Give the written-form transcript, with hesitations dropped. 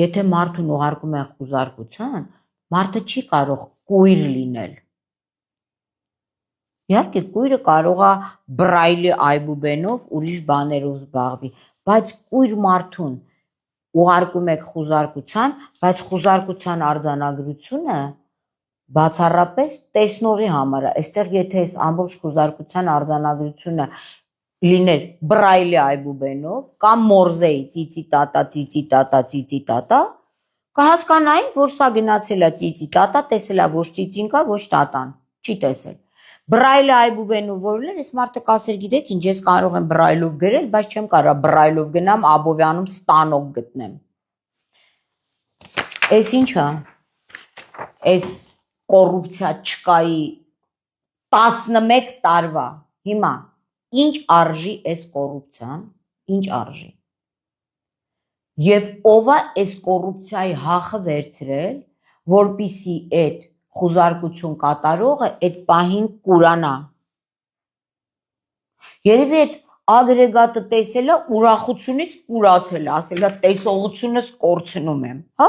Եթե մարդուն ուղարկում են խուզարկության, մարդը չի կարող կույր լինել։ Իհարկե կույրը կարող է բրայլի այբուբենով ուրիշ բաներով զբաղվի, բայց կույր մարդուն ուղարկում եք խուզարկության, բայց խուզարկության արձանագրությունը բացառապես տեսնողի համար է, այստեղ եթե այս ամբողջ խուզարկության արձանագրությունը լիներ բրայլի այբուբենով կամ մորզեի ծիծի տատա, կհասկանային, որ սա գնացել է ծիծի տատա, տեսել է ոչ ծիծին կա, ոչ տատան, չի տեսել։ Բրայլի այբուբենով որ ուներ, այս մարդը կասեր, գիտեք ինչ, ես կարող եմ բրայլով գրել, բայց չեմ կարող բրայլով գնամ Աբովյանում ստանոկ գտնեմ։ Այս ինչա, այս կոռուպցիա չկայի 11 տարվա, հիմա, ինչ արժի այս կոռուպցիան, ինչ արժի։ Եվ ով է այս կոռուպցիայի հախը վերցրել, որպիսի այդ խուզարկություն կատարողը այդ պահին կուրանա։ Երևի այդ ագրեգատը տեսել է ուրախությունից կուրացել է, ասել է տեսողությունս կորցնում եմ, հա։